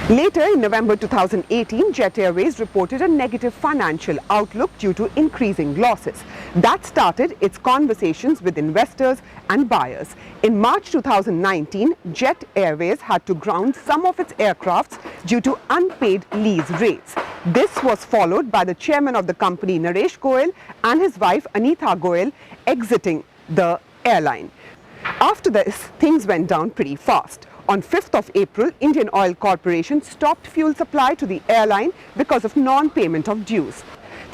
Later, in November 2018, Jet Airways reported a negative financial outlook due to increasing losses. That started its conversations with investors and buyers. In March 2019, Jet Airways had to ground some of its aircrafts due to unpaid lease rates. This was followed by the chairman of the company, Naresh Goyal, and his wife, Anita Goyal, exiting the airline. After this, things went down pretty fast. On 5th of April, Indian Oil Corporation stopped fuel supply to the airline because of non-payment of dues.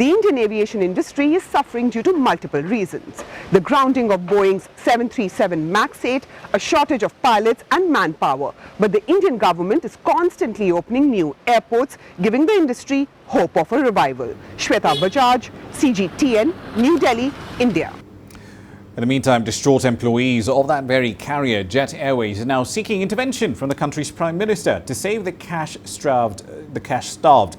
The Indian aviation industry is suffering due to multiple reasons. The grounding of Boeing's 737 MAX 8, a shortage of pilots and manpower. But the Indian government is constantly opening new airports, giving the industry hope of a revival. Shweta Bajaj, CGTN, New Delhi, India. In the meantime, distraught employees of that very carrier, Jet Airways, are now seeking intervention from the country's Prime Minister to save the cash-starved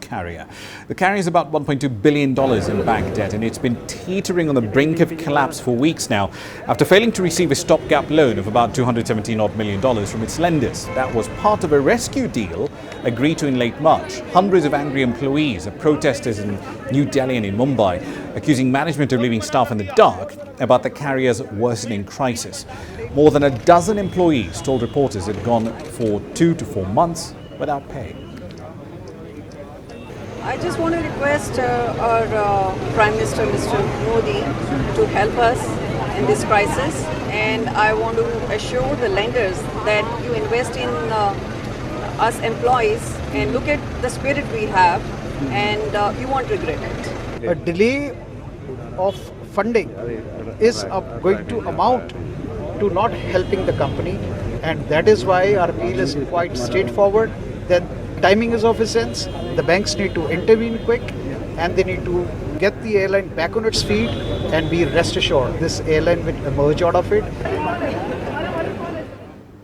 carrier. The carrier is about $1.2 billion in bank debt, and it's been teetering on the brink of collapse for weeks now after failing to receive a stopgap loan of about $217 million from its lenders. That was part of a rescue deal agreed to in late March. Hundreds of angry employees are protesters in New Delhi and in Mumbai, accusing management of leaving staff in the dark about the carrier's worsening crisis. More than a dozen employees told reporters it had gone for 2 to 4 months without pay. I just want to request our Prime Minister, Mr. Modi, to help us in this crisis, and I want to assure the lenders that you invest in us employees and look at the spirit we have, and you won't regret it. A delay of funding is going to amount to not helping the company, and that is why our appeal is quite straightforward, that timing is of essence. The banks need to intervene quick, and they need to get the airline back on its feet, and be rest assured this airline will emerge out of it.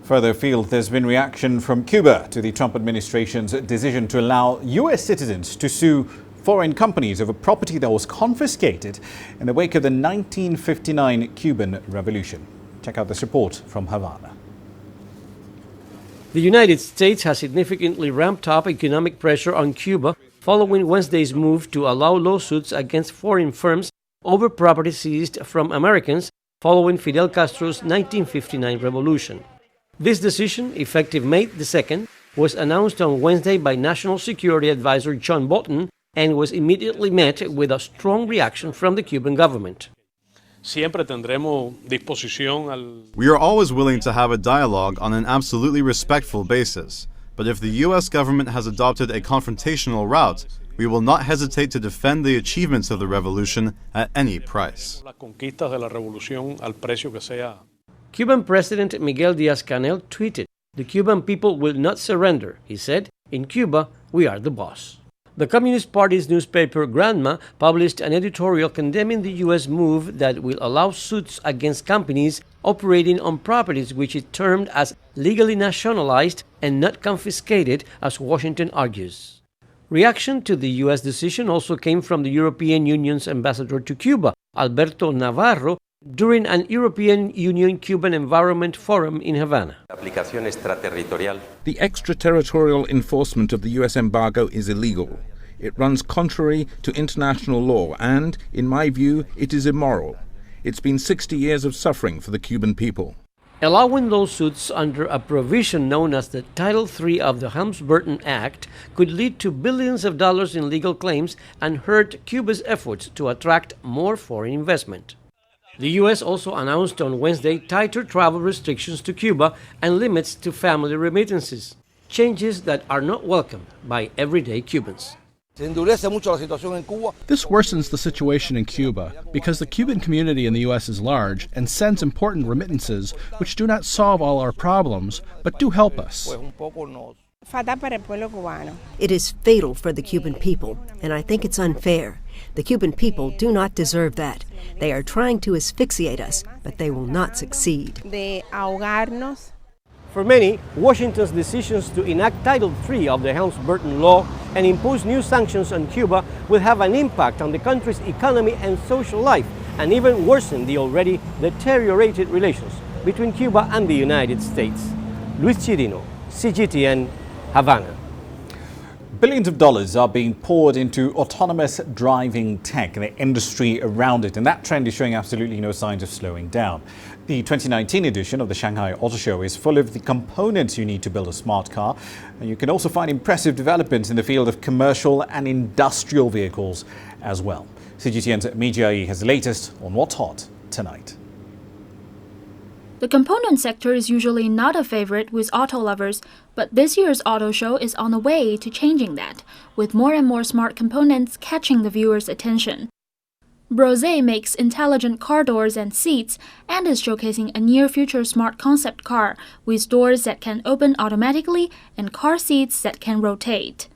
Further afield, there's been reaction from Cuba to the Trump administration's decision to allow US citizens to sue foreign companies over property that was confiscated in the wake of the 1959 Cuban Revolution. Check out this report from Havana. The United States has significantly ramped up economic pressure on Cuba following Wednesday's move to allow lawsuits against foreign firms over property seized from Americans following Fidel Castro's 1959 revolution. This decision, effective May 2nd, was announced on Wednesday by National Security Advisor John Bolton and was immediately met with a strong reaction from the Cuban government. We are always willing to have a dialogue on an absolutely respectful basis, but if the U.S. government has adopted a confrontational route, we will not hesitate to defend the achievements of the revolution at any price. Cuban President Miguel Díaz-Canel tweeted, "The Cuban people will not surrender," he said. "In Cuba, we are the boss." The Communist Party's newspaper Granma published an editorial condemning the U.S. move that will allow suits against companies operating on properties which it termed as legally nationalized and not confiscated, as Washington argues. Reaction to the U.S. decision also came from the European Union's ambassador to Cuba, Alberto Navarro, during an European Union-Cuban Environment Forum in Havana. The extraterritorial enforcement of the U.S. embargo is illegal. It runs contrary to international law and, in my view, it is immoral. It's been 60 years of suffering for the Cuban people. Allowing lawsuits under a provision known as the Title III of the Helms-Burton Act could lead to billions of dollars in legal claims and hurt Cuba's efforts to attract more foreign investment. The U.S. also announced on Wednesday tighter travel restrictions to Cuba and limits to family remittances, changes that are not welcomed by everyday Cubans. This worsens the situation in Cuba because the Cuban community in the U.S. is large and sends important remittances which do not solve all our problems, but do help us. It is fatal for the Cuban people, and I think it's unfair. The Cuban people do not deserve that. They are trying to asphyxiate us, but they will not succeed. For many, Washington's decisions to enact Title III of the Helms-Burton Law and impose new sanctions on Cuba will have an impact on the country's economy and social life, and even worsen the already deteriorated relations between Cuba and the United States. Luis Chirino, CGTN, Havana. Billions of dollars are being poured into autonomous driving tech and the industry around it, and that trend is showing absolutely no signs of slowing down. The 2019 edition of the Shanghai Auto Show is full of the components you need to build a smart car, and you can also find impressive developments in the field of commercial and industrial vehicles as well. CGTN's Mijai has the latest on what's hot tonight. The component sector is usually not a favorite with auto lovers, but this year's auto show is on the way to changing that, with more and more smart components catching the viewers' attention. Brose makes intelligent car doors and seats and is showcasing a near-future smart concept car with doors that can open automatically and car seats that can rotate.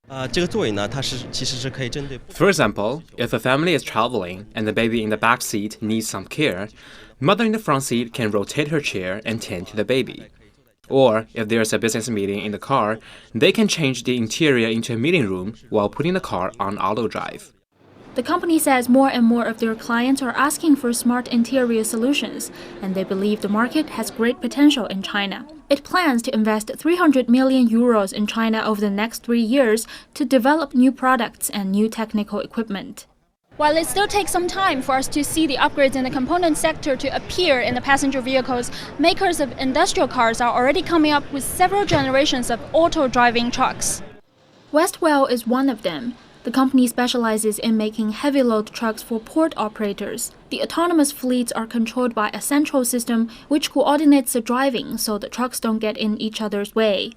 For example, if a family is traveling and the baby in the back seat needs some care, mother in the front seat can rotate her chair and tend to the baby. Or, if there's a business meeting in the car, they can change the interior into a meeting room while putting the car on auto drive. The company says more and more of their clients are asking for smart interior solutions, and they believe the market has great potential in China. It plans to invest 300 million euros in China over the next 3 years to develop new products and new technical equipment. While it still takes some time for us to see the upgrades in the component sector to appear in the passenger vehicles, makers of industrial cars are already coming up with several generations of auto-driving trucks. Westwell is one of them. The company specializes in making heavy-load trucks for port operators. The autonomous fleets are controlled by a central system which coordinates the driving so the trucks don't get in each other's way.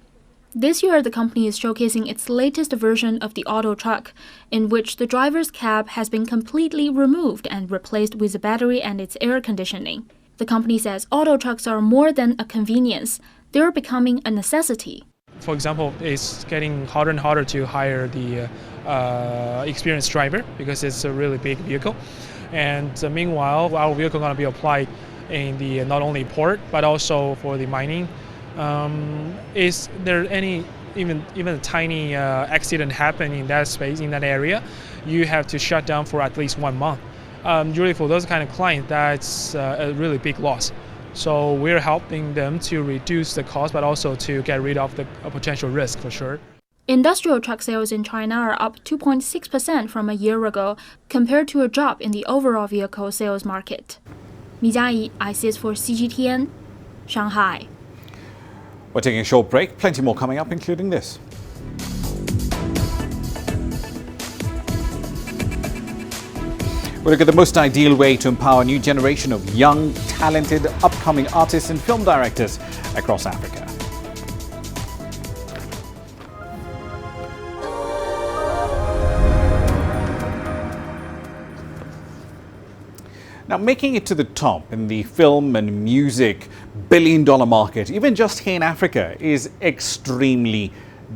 This year, the company is showcasing its latest version of the auto truck, in which the driver's cab has been completely removed and replaced with a battery and its air conditioning. The company says auto trucks are more than a convenience, they're becoming a necessity. For example, it's getting harder and harder to hire the experienced driver because it's a really big vehicle. And meanwhile, our vehicle is going to be applied in the not only port but also for the mining. Is there any even a tiny accident happen in that space, in that area, you have to shut down for at least 1 month. Usually for those kind of clients, that's a really big loss. So we're helping them to reduce the cost, but also to get rid of the potential risk for sure. Industrial truck sales in China are up 2.6% from a year ago, compared to a drop in the overall vehicle sales market. Mi Jiayi, ICS for CGTN, Shanghai. We're taking a short break. Plenty more coming up, including this. We'll look at the most ideal way to empower a new generation of young, talented, upcoming artists and film directors across Africa. Now, making it to the top in the film and music billion-dollar market, even just here in Africa, is extremely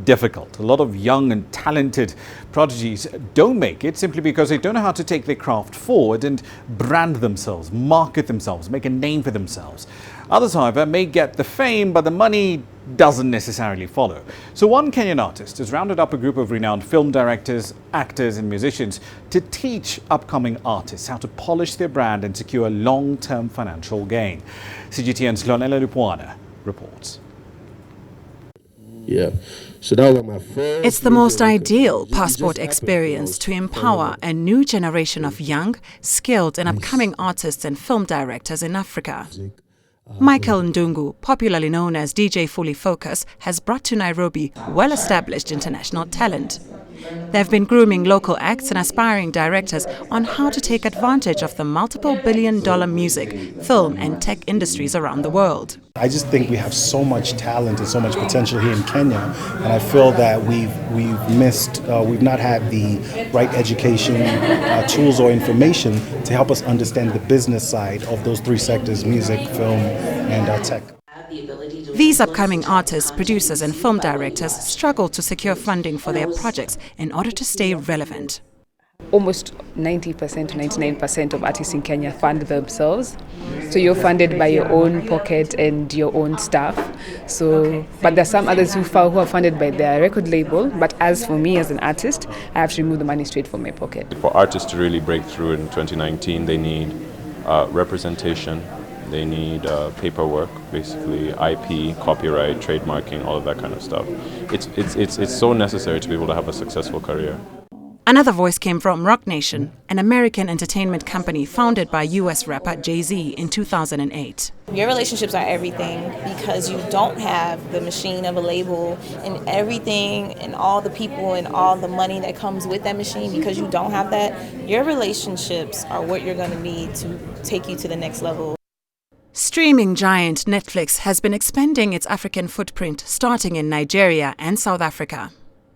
difficult. A lot of young and talented prodigies don't make it simply because they don't know how to take their craft forward and brand themselves, market themselves, make a name for themselves. Others, however, may get the fame, but the money doesn't necessarily follow. So one Kenyan artist has rounded up a group of renowned film directors, actors and musicians to teach upcoming artists how to polish their brand and secure long-term financial gain. CGTN's Lonela Lupuana reports. Yeah. So that was my first. It's the most ideal passport experience to empower a new generation of young, skilled and upcoming artists and film directors in Africa. Michael Ndungu, popularly known as DJ Fully Focus, has brought to Nairobi well-established international talent. They've been grooming local acts and aspiring directors on how to take advantage of the multiple billion-dollar music, film and tech industries around the world. I just think we have so much talent and so much potential here in Kenya, and I feel that we've not had the right education, tools or information to help us understand the business side of those three sectors: music, film and tech. These upcoming artists, producers and film directors struggle to secure funding for their projects in order to stay relevant. Almost 90% to 99% of artists in Kenya fund themselves. So you're funded by your own pocket and your own staff. But there are some others who are funded by their record label. But as for me as an artist, I have to remove the money straight from my pocket. For artists to really break through in 2019, they need representation. They need paperwork, basically IP, copyright, trademarking, all of that kind of stuff. It's so necessary to be able to have a successful career. Another voice came from Rock Nation, an American entertainment company founded by US rapper Jay-Z in 2008. Your relationships are everything, because you don't have the machine of a label and everything and all the people and all the money that comes with that machine. Because you don't have that, your relationships are what you're going to need to take you to the next level. Streaming giant Netflix has been expanding its African footprint, starting in Nigeria and South Africa.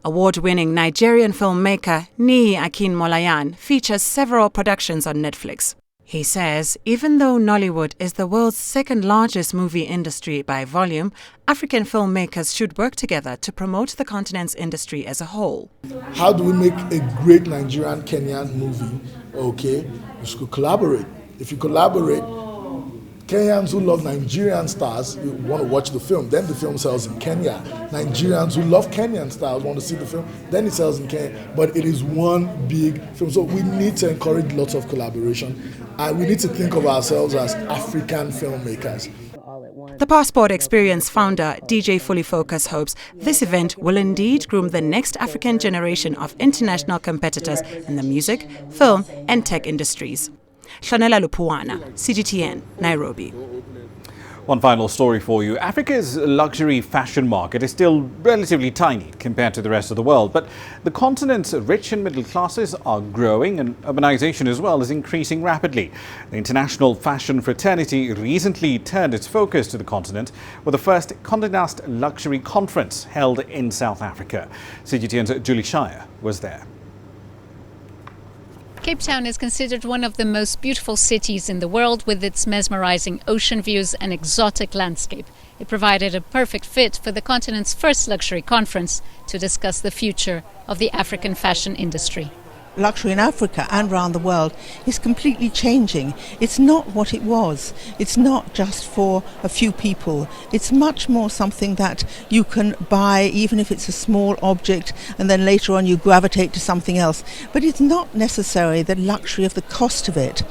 Award-winning Nigerian filmmaker Nii Akinmolayan features several productions on Netflix. He says even though Nollywood is the world's second largest movie industry by volume, African filmmakers should work together to promote the continent's industry as a whole. How do we make a great Nigerian-Kenyan movie? Okay, you should collaborate. If you collaborate, Kenyans who love Nigerian stars want to watch the film, then the film sells in Kenya. Nigerians who love Kenyan stars want to see the film, then it sells in Kenya. But it is one big film. So we need to encourage lots of collaboration, and we need to think of ourselves as African filmmakers. The Passport Experience founder, DJ Fully Focus, hopes this event will indeed groom the next African generation of international competitors in the music, film and tech industries. Shanela Lupuana, CGTN, Nairobi. One final story for you. Africa's luxury fashion market is still relatively tiny compared to the rest of the world, but the continent's rich and middle classes are growing and urbanization as well is increasing rapidly. The international fashion fraternity recently turned its focus to the continent with the first Conde Nast luxury conference held in South Africa. CGTN's Julie Shire was there. Cape Town is considered one of the most beautiful cities in the world with its mesmerizing ocean views and exotic landscape. It provided a perfect fit for the continent's first luxury conference to discuss the future of the African fashion industry. Luxury in Africa and around the world is completely changing. It's not what it was. It's not just for a few people. It's much more something that you can buy, even if it's a small object, and then later on you gravitate to something else. But it's not necessarily the luxury of the cost of it.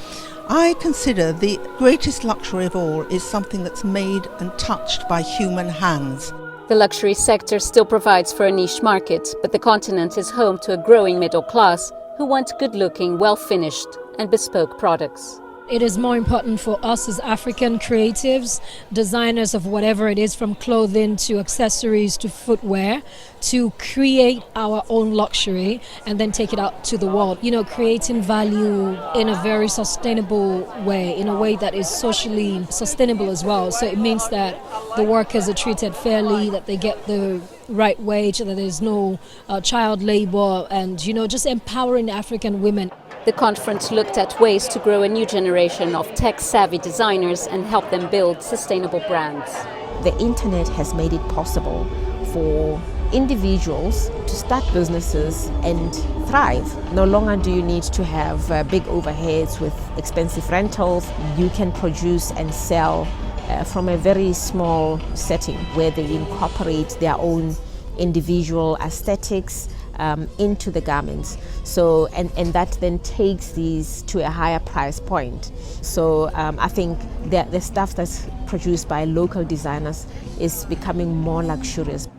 I consider the greatest luxury of all is something that's made and touched by human hands. The luxury sector still provides for a niche market, but the continent is home to a growing middle class who want good-looking, well-finished and bespoke products. It is more important for us as African creatives, designers of whatever it is, from clothing to accessories to footwear, to create our own luxury and then take it out to the world. You know, creating value in a very sustainable way, in a way that is socially sustainable as well. So it means that the workers are treated fairly, that they get the right wage, that there's no child labor, and, you know, just empowering African women. The conference looked at ways to grow a new generation of tech-savvy designers and help them build sustainable brands. The internet has made it possible for individuals to start businesses and thrive. No longer do you need to have big overheads with expensive rentals. You can produce and sell from a very small setting where they incorporate their own individual aesthetics into the garments. So and that then takes these to a higher price point. So I think that the stuff that's produced by local designers is becoming more luxurious.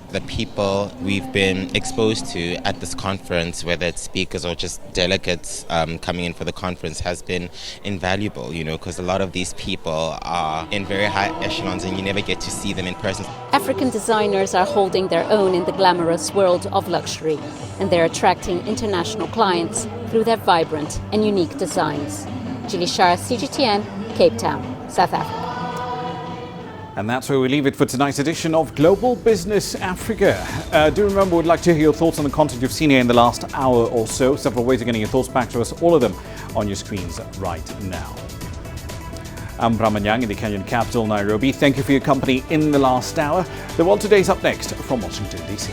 The people we've been exposed to at this conference, whether it's speakers or just delegates coming in for the conference, has been invaluable, you know, because a lot of these people are in very high echelons and you never get to see them in person. African designers are holding their own in the glamorous world of luxury, and they're attracting international clients through their vibrant and unique designs. Julie Shah, CGTN, Cape Town, South Africa. And that's where we leave it for tonight's edition of Global Business Africa. Do remember, we'd like to hear your thoughts on the content you've seen here in the last hour or so. Several ways of getting your thoughts back to us, all of them on your screens right now. I'm Ramah Nyang in the Kenyan capital, Nairobi. Thank you for your company in the last hour. The World Today is up next from Washington, D.C.